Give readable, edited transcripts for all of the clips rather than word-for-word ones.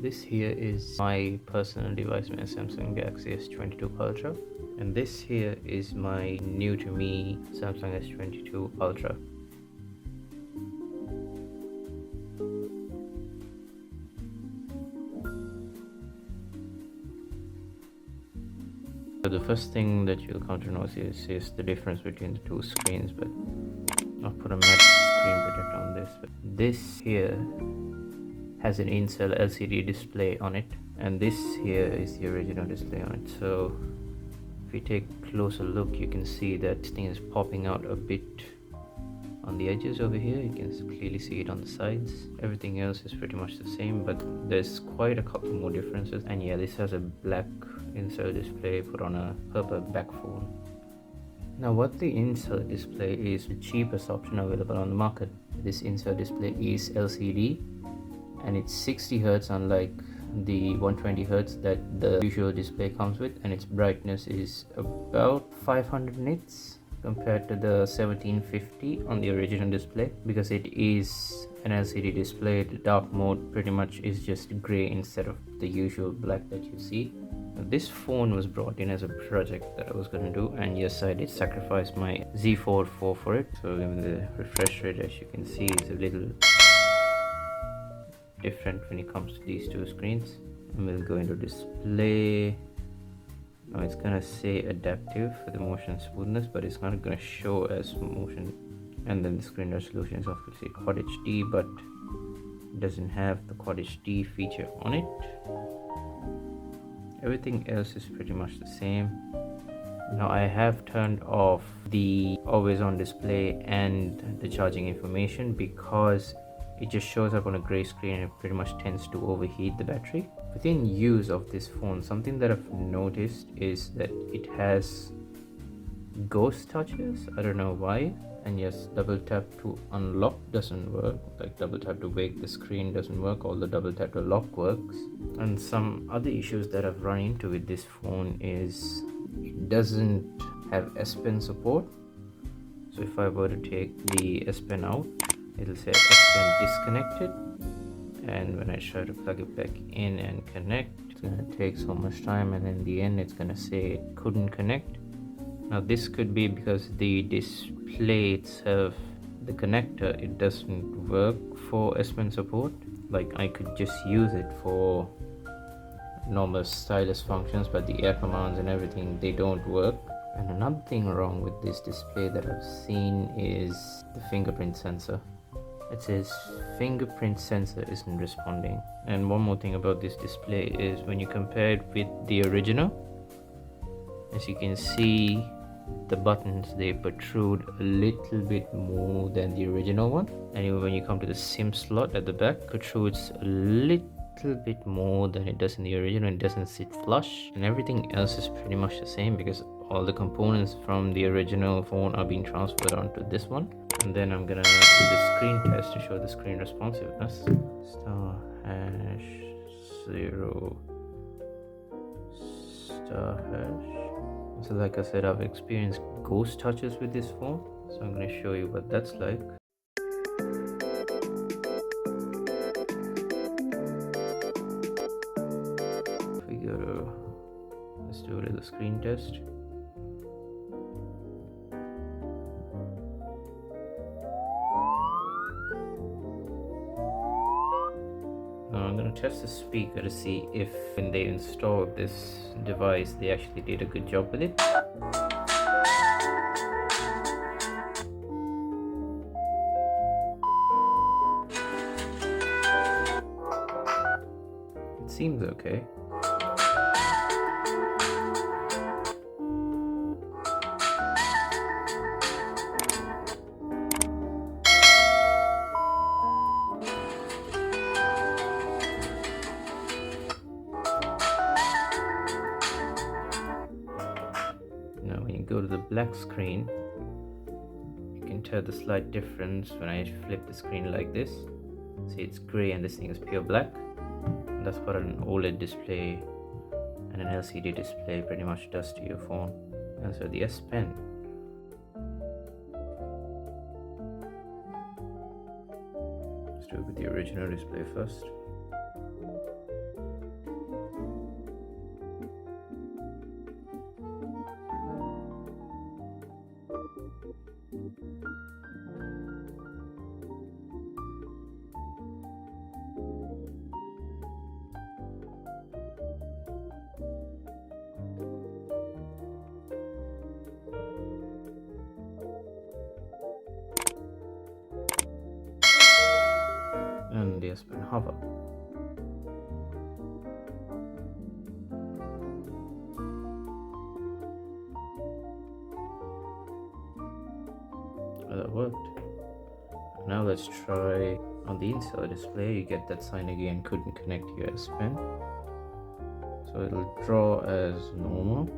This here is my personal device, my Samsung Galaxy S22 Ultra, and this here is my new to me Samsung S22 Ultra. So the first thing that you'll come to notice is the difference between the two screens, but I'll put a matte screen protector on this. But this here has an in-cell LCD display on it, and this here is the original display on it. So if you take a closer look, you can see that this thing is popping out a bit on the edges over here. You can clearly see it on the sides. Everything else is pretty much the same, but there's quite a couple more differences. And yeah, this has a black in-cell display put on a purple back phone. Now what the in-cell display is the cheapest option available on the market. This in-cell display is LCD and it's 60 Hz unlike the 120 Hz that the usual display comes with, and its brightness is about 500 nits compared to the 1750 on the original display. Because it is an LCD display, the dark mode pretty much is just gray instead of the usual black that you see. Now, this phone was brought in as a project that I was going to do, and yes, I did sacrifice my Z Fold 4 for it. So even the refresh rate, as you can see, is a little different when it comes to these two screens. And we'll go into display. Now it's gonna say adaptive for the motion smoothness, but it's not gonna show as motion. And then the screen resolution is obviously Quad HD, but doesn't have the Quad HD feature on it. Everything else is pretty much the same. Now I have turned off the always on display and the charging information because it just shows up on a gray screen and it pretty much tends to overheat the battery. Within use of this phone, something that I've noticed is that it has ghost touches. I don't know why. And yes, double tap to unlock doesn't work, like double tap to wake the screen doesn't work, although double tap to lock works. And some other issues that I've run into with this phone is it doesn't have S Pen support. So if I were to take the S Pen out, it'll say S Pen disconnected, and when I try to plug it back in and connect, it's gonna take so much time, and in the end it's gonna say it couldn't connect. Now this could be because the display itself, the connector, it doesn't work for S Pen support. Like I could just use it for normal stylus functions, but the air commands and everything, they don't work. And another thing wrong with this display that I've seen is the fingerprint sensor. It says fingerprint sensor isn't responding. And one more thing about this display is when you compare it with the original, as you can see, the buttons, they protrude a little bit more than the original one. And even when you come to the SIM slot at the back, protrudes a little bit more than it does in the original. It doesn't sit flush, and everything else is pretty much the same because all the components from the original phone are being transferred onto this one. And then I'm gonna do the screen test to show the screen responsiveness. Star hash 0 star hash. So like I said, I've experienced ghost touches with this phone, so I'm going to show you what that's like. If we go to, let's do a little screen test. Now I'm going to test the speaker to see if when they installed this device they actually did a good job with it. It seems okay. Now when you go to the black screen, you can tell the slight difference when I flip the screen like this. See, it's gray and this thing is pure black. And that's what an OLED display and an LCD display pretty much does to your phone. And so the S Pen, let's do it with the original display first. And the S Pen hover. That worked. Now let's try on the inside display. You get that sign again, couldn't connect to your S Pen. So it'll draw as normal,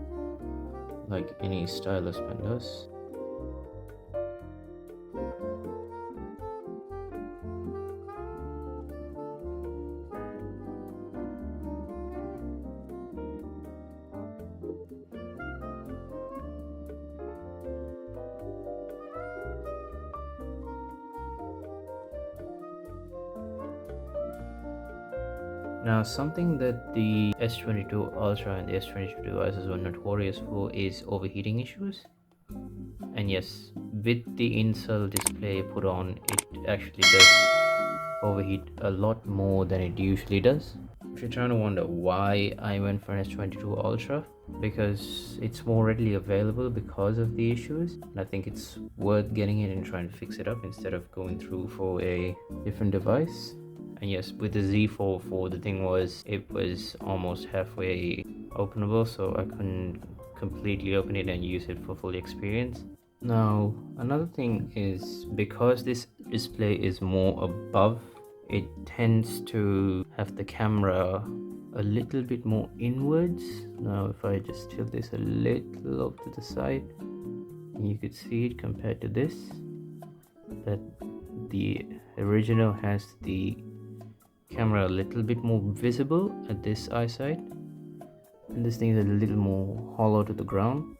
like any stylus pen does. Now, something that the S22 Ultra and the S22 devices were notorious for is overheating issues. And yes, with the in-cell display put on, it actually does overheat a lot more than it usually does. If you're trying to wonder why I went for an S22 Ultra, because it's more readily available because of the issues. And I think it's worth getting it and trying to fix it up instead of going through for a different device. And yes, with the Z44, the thing was, it was almost halfway openable, so I couldn't completely open it and use it for full experience. Now, another thing is, because this display is more above, it tends to have the camera a little bit more inwards. Now, if I just tilt this a little off to the side, you could see it compared to this, that the original has the camera a little bit more visible at this eyesight, and this thing is a little more hollow to the ground.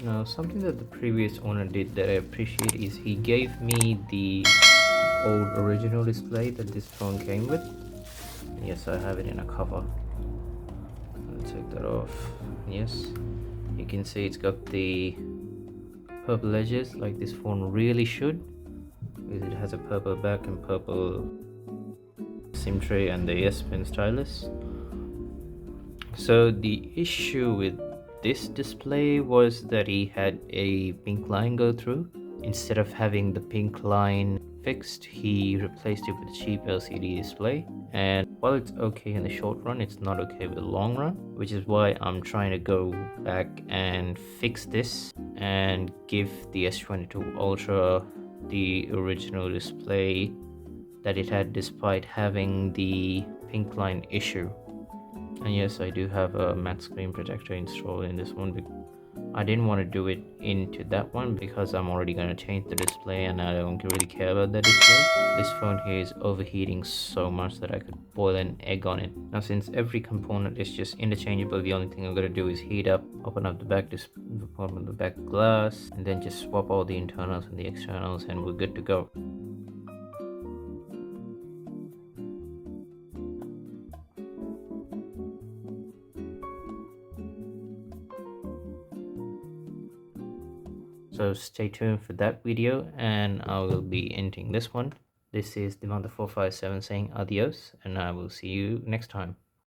Now, something that the previous owner did that I appreciate is he gave me the old original display that this phone came with. Yes, I have it in a cover. I'll take that off. Yes, you can see it's got the purple edges like this phone really should, because it has a purple back and purple SIM tray and the S Pen stylus. So the issue with this display was that he had a pink line go through. Instead of having the pink line fixed, he replaced it with a cheap LCD display. And while it's okay in the short run, it's not okay with the long run, which is why I'm trying to go back and fix this and give the S22 Ultra the original display that it had despite having the pink line issue. And yes, I do have a matte screen protector installed in this one. I didn't want to do it into that one because I'm already going to change the display and I don't really care about the display. This phone here is overheating so much that I could boil an egg on it. Now, since every component is just interchangeable, the only thing I'm going to do is heat up, open up the back open the back glass, and then just swap all the internals and the externals, and we're good to go. So stay tuned for that video, and I will be ending this one. This is Dimantha 457 saying adios, and I will see you next time.